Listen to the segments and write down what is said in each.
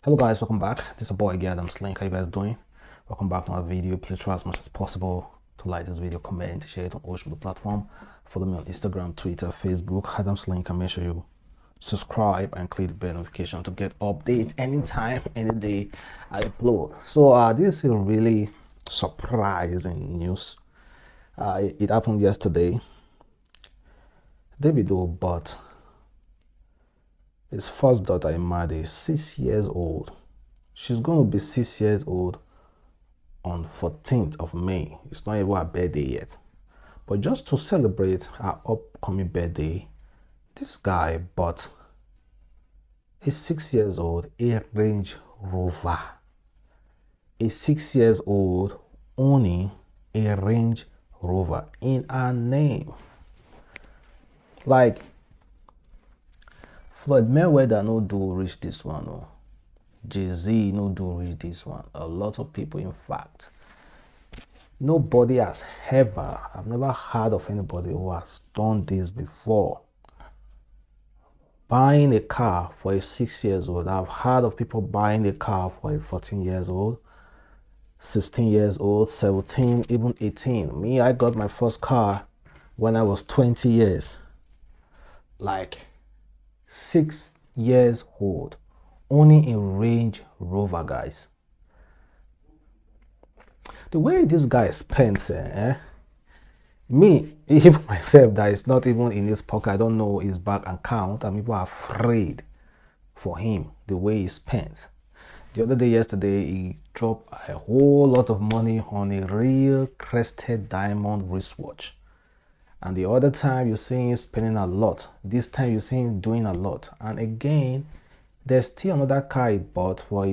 Hello guys, welcome back. This is your boy again, Adamslink. How you guys doing? Welcome back to my video. Please try as much as possible to like this video, comment, share it on all social platform. Follow me on Instagram, Twitter, Facebook, Adamslink, and make sure you subscribe and click the bell notification to get updates anytime, any day I upload. So this is a really surprising news. It happened yesterday. Davido bought his first daughter, Imade, 6 years old. She's going to be 6 years old on 14th of May. It's not even her birthday yet. But just to celebrate her upcoming birthday, this guy bought a 6 years old a Range Rover. A 6 years old owning a Range Rover in her name. Like, Floyd Mayweather no do reach this one, no. Jay-Z no do reach this one. A lot of people, in fact. Nobody has ever, I've never heard of anybody who has done this before. Buying a car for a 6 years old. I've heard of people buying a car for a 14 years old, 16 years old, 17, even 18. Me, I got my first car when I was 20 years. Like, 6 years old, owning a Range Rover, guys. The way this guy spends, me, even myself, that is not even in his pocket, I don't know his bank account, I'm even afraid for him, the way he spends. The other day, yesterday, he dropped a whole lot of money on a real crested diamond wristwatch. And the other time you see him spending a lot. This time you see him doing a lot. And again, there's still another car he bought for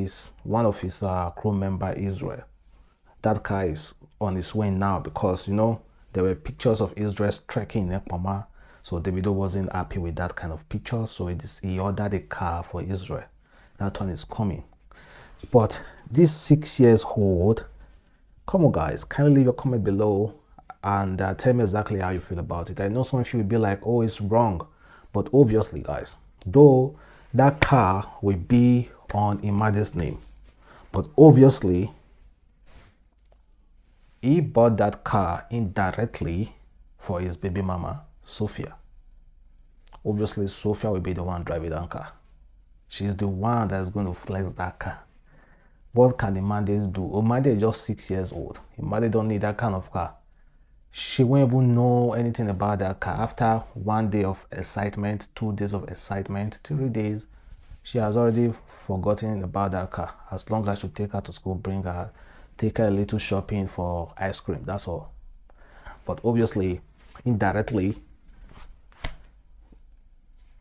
one of his crew member, Israel. That car is on its way now because, you know, there were pictures of Israel trekking in Ekpama. So Davido wasn't happy with that kind of picture. So he ordered a car for Israel. That one is coming. But this 6 years old, come on guys, kindly leave your comment below and tell me exactly how you feel about it. I know some of you will be like, oh, it's wrong. But obviously, guys, though that car will be on Imade's name, but obviously, he bought that car indirectly for his baby mama, Sophia. Obviously, Sophia will be the one driving that car. She's the one that's going to flex that car. What can Imade do? Imade is just 6 years old. Imade don't need that kind of car. She won't even know anything about that car. After 1 day of excitement, 2 days of excitement, 3 days, she has already forgotten about that car. As long as you take her to school, bring her, take her a little shopping for ice cream, that's all. But obviously, indirectly,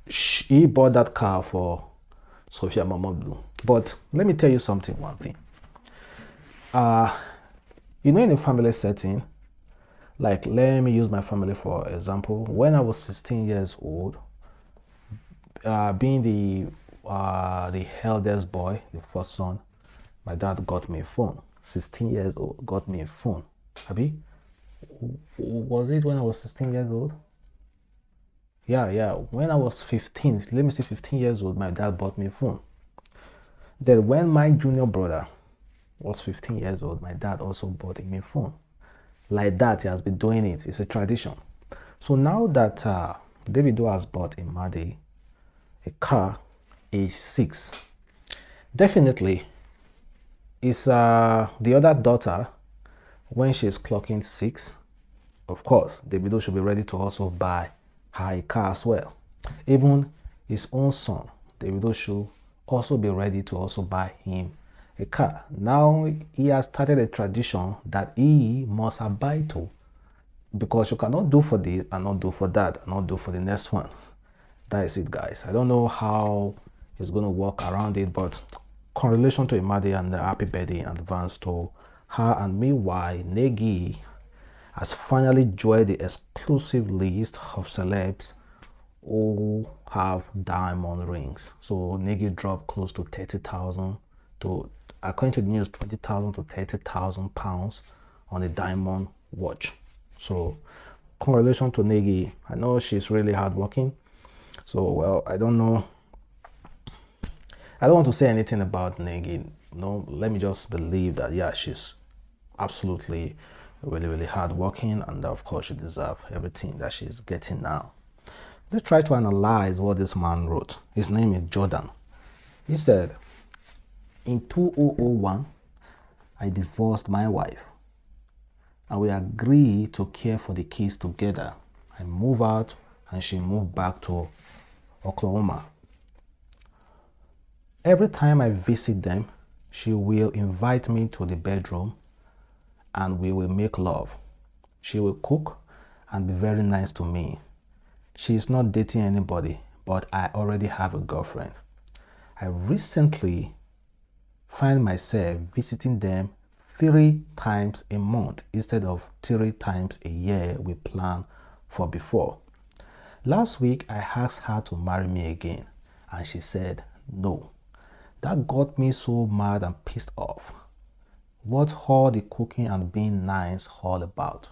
he bought that car for Sophia Mama Blue. But let me tell you something, one thing. You know, in a family setting, like, let me use my family for example. When I was 16 years old, being the eldest boy, the first son, my dad got me a phone. 16 years old, got me a phone. Abi, was it when I was 16 years old? Yeah. When I was 15, let me say 15 years old, my dad bought me a phone. Then when my junior brother was 15 years old, my dad also bought him a phone. Like that, he has been doing it. It's a tradition. So now that Davido has bought Imade a car, age 6, definitely it's the other daughter, when she's clocking 6, of course, Davido should be ready to also buy her a car as well. Even his own son, Davido should also be ready to also buy him a car. Now he has started a tradition that he must abide to, because you cannot do for this and not do for that and not do for the next one. That is it, guys. I don't know how he's going to work around it, but correlation to Imade and the happy birthday in advance to her. And meanwhile, Nengi has finally joined the exclusive list of celebs who have diamond rings. So Nengi dropped close to 30,000 to, according to the news, 20,000 to 30,000 pounds on a diamond watch. So correlation to Nengi. I know she's really hardworking. So, well, I don't know I don't want to say anything about Nengi. No, let me just believe that, yeah, she's absolutely really, really hardworking, and of course she deserves everything that she's getting now. Let's try to analyze what this man wrote. His name is Jordan. He said, in 2001, I divorced my wife, and we agreed to care for the kids together. I moved out, and she moved back to Oklahoma. Every time I visit them, she will invite me to the bedroom and we will make love. She will cook and be very nice to me. She is not dating anybody, but I already have a girlfriend. I recently find myself visiting them 3 times a month instead of 3 times a year we planned for before. Last week, I asked her to marry me again, and she said no. That got me so mad and pissed off. What's all the cooking and being nice all about?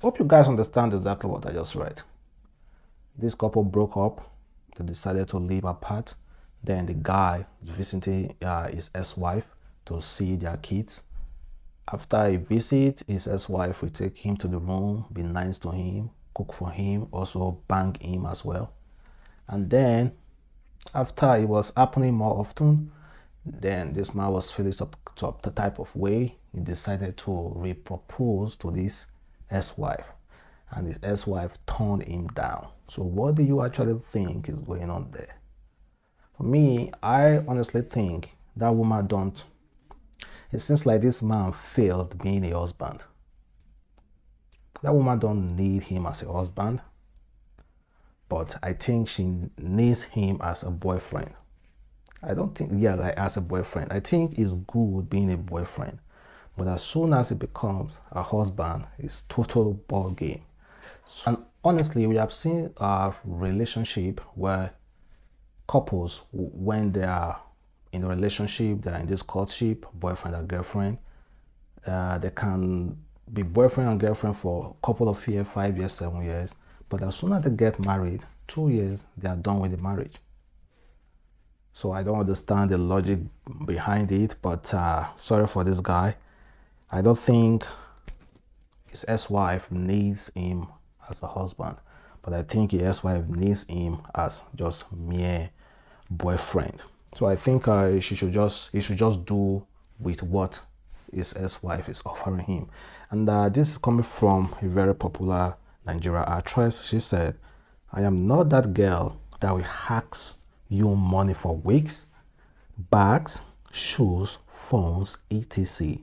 Hope you guys understand exactly what I just read. This couple broke up. They decided to live apart. Then the guy is visiting his ex-wife to see their kids. After a visit, his ex-wife will take him to the room, be nice to him, cook for him, also bang him as well. And then, after it was happening more often, then this man was feeling some the type of way. He decided to re-propose to this ex-wife, and his ex-wife turned him down. So what do you actually think is going on there? For me, I honestly think that woman don't. It seems like this man failed being a husband. That woman don't need him as a husband, but I think she needs him as a boyfriend. I don't think, yeah, like as a boyfriend. I think it's good being a boyfriend, but as soon as it becomes a husband, it's total ball game. And honestly, we have seen a relationship where couples, when they are in a relationship, they're in this courtship, boyfriend and girlfriend, they can be boyfriend and girlfriend for a couple of years, 5 years, 7 years, but as soon as they get married, 2 years, they are done with the marriage. So I don't understand the logic behind it, but sorry for this guy. I don't think his ex-wife needs him as a husband, but I think his ex-wife needs him as just mere boyfriend. So I think he should just do with what his ex-wife is offering him. And this is coming from a very popular Nigerian actress. She said, I am not that girl that will ask you money for wigs, bags, shoes, phones, etc.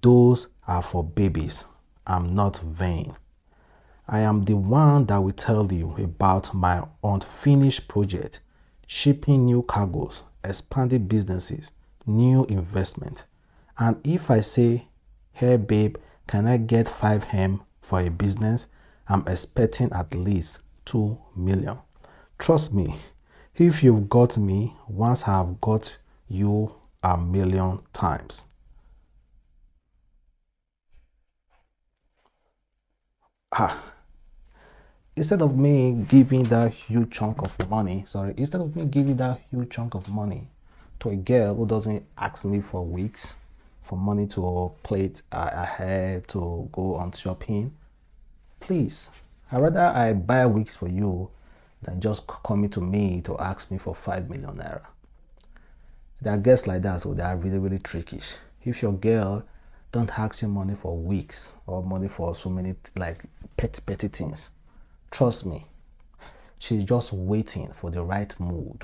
Those are for babies. I'm not vain. I am the one that will tell you about my unfinished project, shipping new cargoes, expanding businesses, new investment. And if I say, hey babe, can I get 5M for a business? I'm expecting at least 2 million. Trust me, if you've got me once, I have got you 1,000,000 times. Instead of me giving that huge chunk of money, to a girl who doesn't ask me for weeks, for money to plate ahead, to go on shopping, please, I'd rather I buy wigs for you than just coming to me to ask me for 5 million naira. There are girls like that, so they are really, really trickish. If your girl don't ask you money for weeks or money for so many like petty things, trust me, she's just waiting for the right mood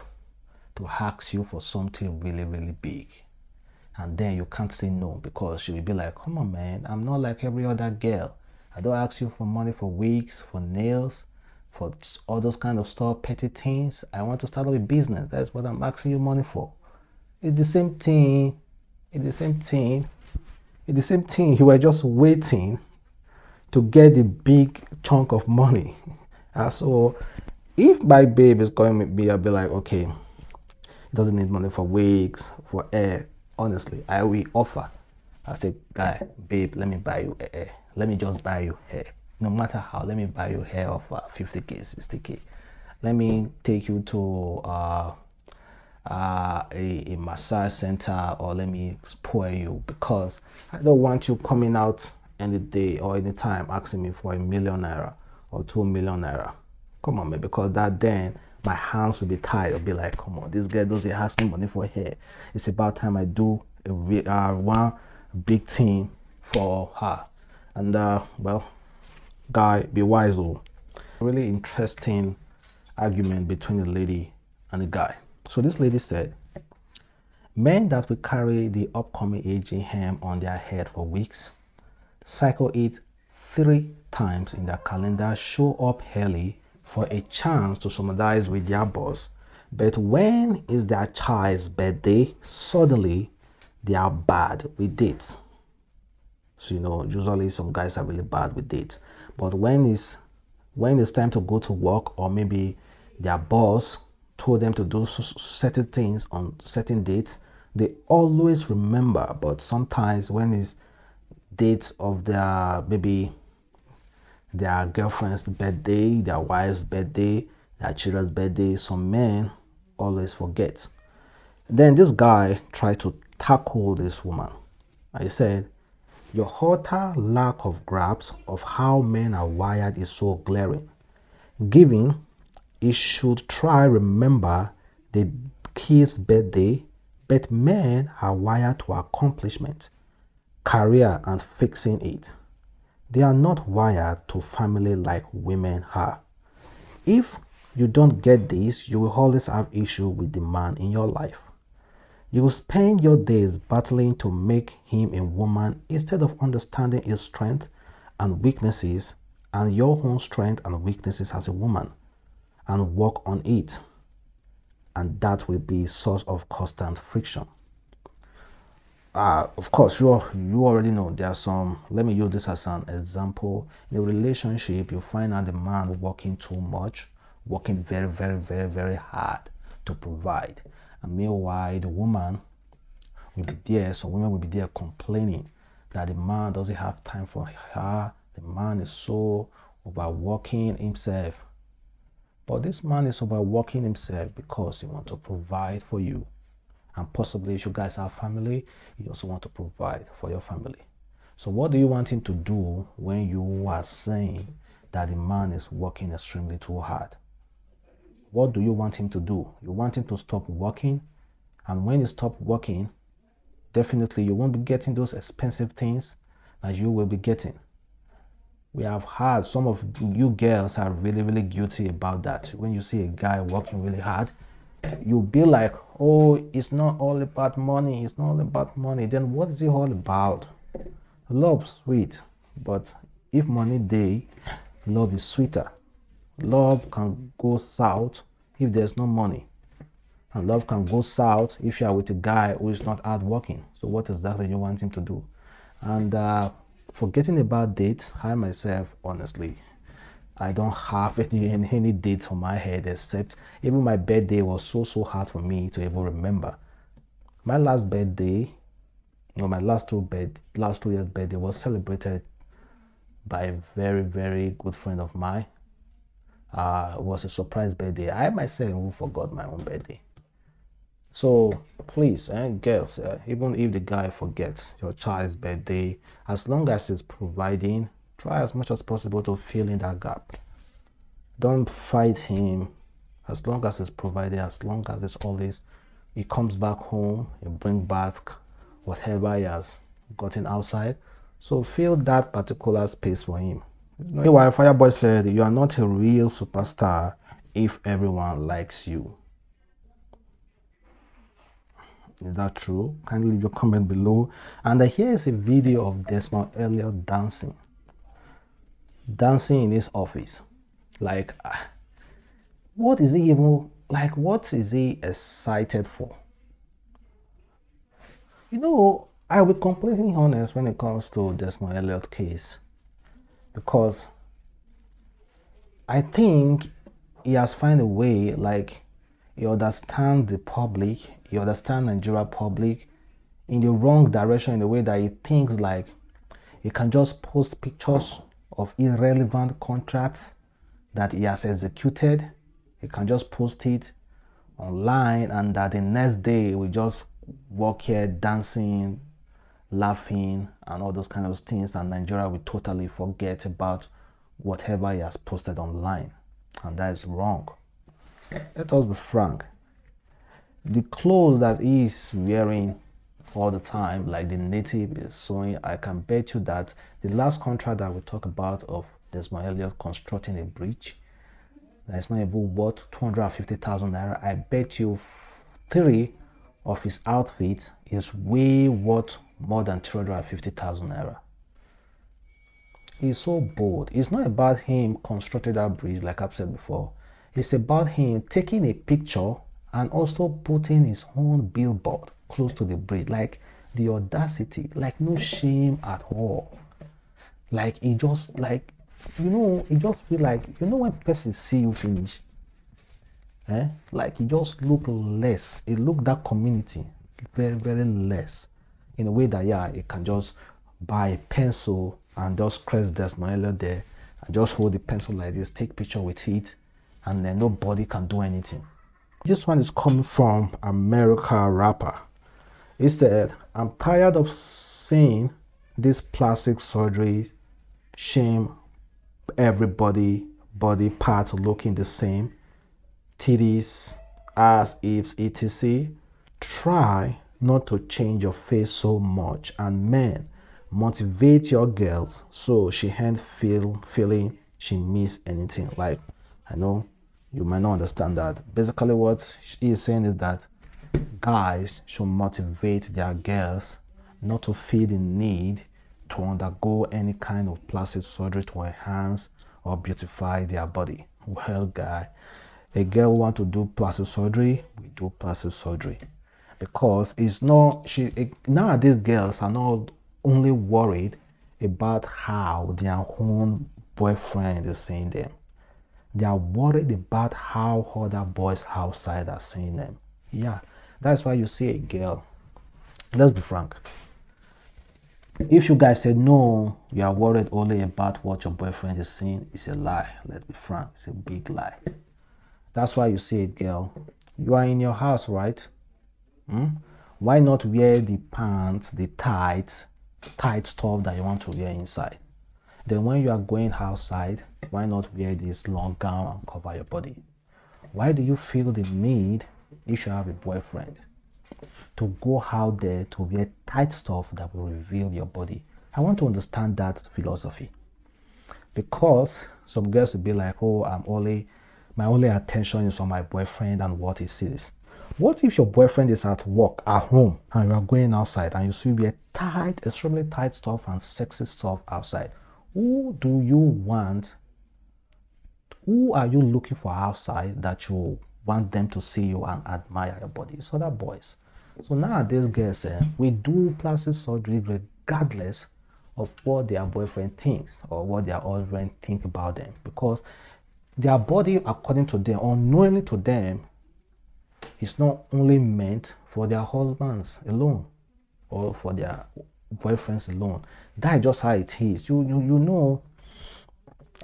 to ask you for something really, really big. And then you can't say no, because she will be like, come on man, I'm not like every other girl. I don't ask you for money for wigs, for nails, for all those kind of stuff, petty things. I want to start a business. That's what I'm asking you money for. It's the same thing. You were just waiting to get the big chunk of money. So if my babe is going with me, I'll be like, okay, he doesn't need money for wigs, for hair. Honestly, I will offer. I say, guy, babe, let me buy you hair. Let me just buy you hair. No matter how, let me buy you hair of 50K, 60K. let me take you to a massage center, or let me spoil you, because I don't want you coming out any day or any time asking me for ₦1,000,000 or ₦2,000,000. Come on, man, because that then my hands will be tied. I'll be like, come on, this girl doesn't ask me money for hair. It's about time I do one big thing for her. And well, guy, be wise. Oh, really interesting argument between the lady and the guy. So this lady said, men that will carry the upcoming aging hem on their head for weeks, cycle it 3 times in their calendar, show up early for a chance to sympathize with their boss, but when is their child's birthday, suddenly they are bad with dates. So, you know, usually some guys are really bad with dates, but when it's time to go to work, or maybe their boss told them to do certain things on certain dates, they always remember. But sometimes when it's dates of their, maybe their girlfriend's birthday, their wife's birthday, their children's birthday, some men always forget. Then this guy tried to tackle this woman. I said, your utter lack of grasp of how men are wired is so glaring. Given it should try remember the kid's birthday, but men are wired to accomplishment, career, and fixing it. They are not wired to family like women are. If you don't get this, you will always have issue with the man in your life. You will spend your days battling to make him a woman instead of understanding his strength and weaknesses and your own strength and weaknesses as a woman, and work on it. And that will be a source of constant friction. Of course, you already know there are some. Let me use this as an example. In a relationship, you find out the man working too much, working very, very, very, very hard to provide. And meanwhile, the woman will be there. Some women will be there complaining that the man doesn't have time for her. The man is so overworking himself. But this man is overworking himself because he wants to provide for you. And possibly if you guys have family, you also want to provide for your family. So what do you want him to do when you are saying that the man is working extremely too hard? What do you want him to do? You want him to stop working? And when he stops working, definitely you won't be getting those expensive things that you will be getting. We have had some of you girls are really, really guilty about that. When you see a guy working really hard, you'll be like, oh, it's not all about money. It's not all about money. Then what is it all about? Love sweet, but if money day, love is sweeter. Love can go south if there's no money, and love can go south if you are with a guy who is not hard working. So what exactly you want him to do? And forgetting about dates, I myself, honestly, I don't have any dates on my head, except even my birthday was so hard for me to even remember. My last birthday, or my last two years birthday, was celebrated by a very, very good friend of mine. It was a surprise birthday. I myself even forgot my own birthday. So please, girls, even if the guy forgets your child's birthday, as long as he's providing, try as much as possible to fill in that gap. Don't fight him. As long as he's providing, as long as it's always, he comes back home, he brings back whatever he has gotten outside. So fill that particular space for him. Meanwhile, Fireboy said, you are not a real superstar if everyone likes you. Is that true? Kindly leave your comment below. And here is a video of Desmond Elliot dancing in his office. Like, what is he even, like, what is he excited for? You know, I will be completely honest when it comes to Desmond Elliot case, because I think he has found a way, like, he understands the public, he understands Nigeria public in the wrong direction, in the way that he thinks like he can just post pictures of irrelevant contracts that he has executed. You can just post it online, and that the next day we just walk here dancing, laughing, and all those kind of things, and Nigeria will totally forget about whatever he has posted online, and that is wrong. Let us be frank. The clothes that he is wearing all the time, like the native is sewing, I can bet you that the last contract that we talk about of Desmond Elliot constructing a bridge that is not even worth 250,000 naira, I bet you 3 of his outfits is way worth more than 250,000 naira. He's so bold. It's not about him constructing that bridge, like I've said before. It's about him taking a picture and also putting his own billboard close to the bridge. Like the audacity, like no shame at all. Like he just, like, you know, it just feel like, you know, when person see you finish, like it just look less. It look that community very, very less, in a way that, yeah, it can just buy a pencil and just press Desmond Elliot there and just hold the pencil like this, take picture with it, and then nobody can do anything. This one is coming from America rapper. He said, "I'm tired of seeing this plastic surgery shame everybody, body parts looking the same, titties, ass, hips, etc. Try not to change your face so much, and men, motivate your girls so she ain't feeling she miss anything." Like, I know you might not understand that. Basically what he is saying is that guys should motivate their girls not to feel the need to undergo any kind of plastic surgery to enhance or beautify their body. Well, guy, a girl who want to do plastic surgery, we do plastic surgery. Because it's not, nowadays girls are not only worried about how their own boyfriend is seeing them. They are worried about how other boys outside are seeing them. Yeah, that's why you see a girl. Let's be frank. If you guys say no, you are worried only about what your boyfriend is seeing, it's a lie. Let's be frank, it's a big lie. That's why you see a girl. You are in your house, right? Why not wear the pants, the tight stuff that you want to wear inside? Then when you are going outside, why not wear this long gown and cover your body? Why do you feel the need, if you have a boyfriend, to go out there to wear tight stuff that will reveal your body? I want to understand that philosophy. Because some girls will be like, oh, my only attention is on my boyfriend and what he sees. What if your boyfriend is at work, at home, and you are going outside and you see wear tight, extremely tight stuff and sexy stuff outside? Who do you want? Who are you looking for outside that you want them to see you and admire your body? It's other boys. So nowadays, girls, we do plastic surgery regardless of what their boyfriend thinks or what their husband think about them, because their body, according to them, unknowingly to them, is not only meant for their husbands alone or for their boyfriends alone. That is just how it is. You know,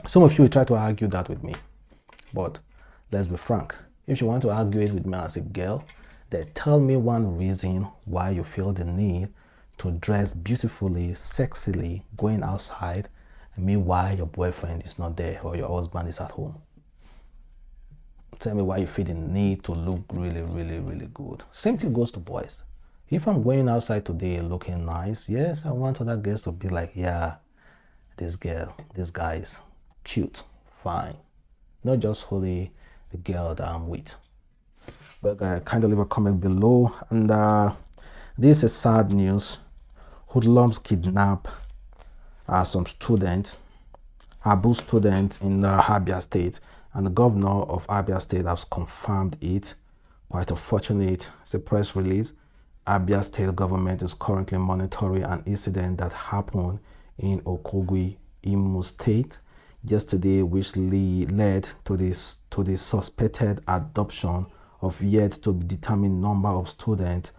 some of you will try to argue that with me, but let's be frank. If you want to argue it with me as a girl, then tell me one reason why you feel the need to dress beautifully, sexily, going outside, and meanwhile your boyfriend is not there or your husband is at home. Tell me why you feel the need to look really, really, really good. Same thing goes to boys. If I'm going outside today looking nice, yes, I want other girls to be like, yeah, this guy is cute, fine. Not just only the girl that I'm with. But kindly leave a comment below. And this is sad news. Hoodlums kidnap some students, Abu students in Abia State. And the governor of Abia State has confirmed it. Quite unfortunate. It's a press release. Abia State government is currently monitoring an incident that happened in Okogwe, Imo State yesterday, which led to the suspected adoption of yet to be determined number of students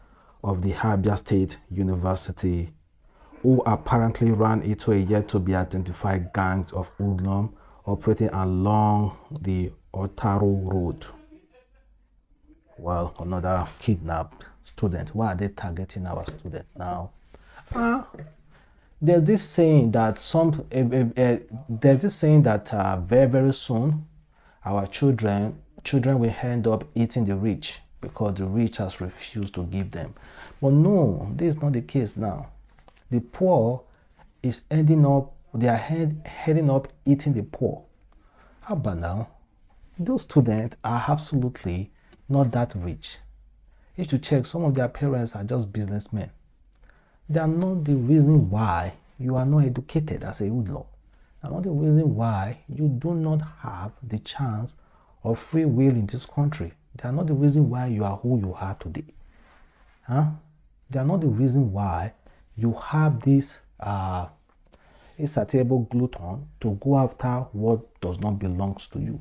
of the Abia State University, who apparently ran into a yet to be identified gangs of hoodlums operating along the Otaru Road. Well, another kidnapped student. Why are they targeting our student now? There's this saying that very very soon our children will end up eating the rich because the rich has refused to give them. But no, this is not the case now. The poor is heading up eating the poor. How about now? Those students are absolutely not that rich. You should check, some of their parents are just businessmen. They are not the reason why you are not educated as a hoodlum. They are not the reason why you do not have the chance of free will in this country. They are not the reason why you are who you are today. They are not the reason why you have this insatiable glutton to go after what does not belong to you.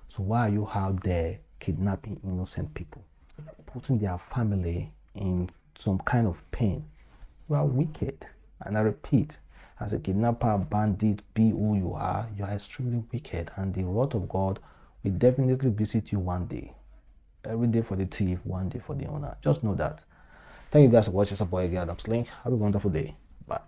So why are you out there kidnapping innocent people, putting their family in some kind of pain? You are wicked. And I repeat, as a kidnapper, bandit, be who you are extremely wicked, and the wrath of God will definitely visit you one day. Every day for the thief, one day for the owner. Just know that. Thank you guys for watching. It's your boy again, Adamslink. Have a wonderful day. Bye.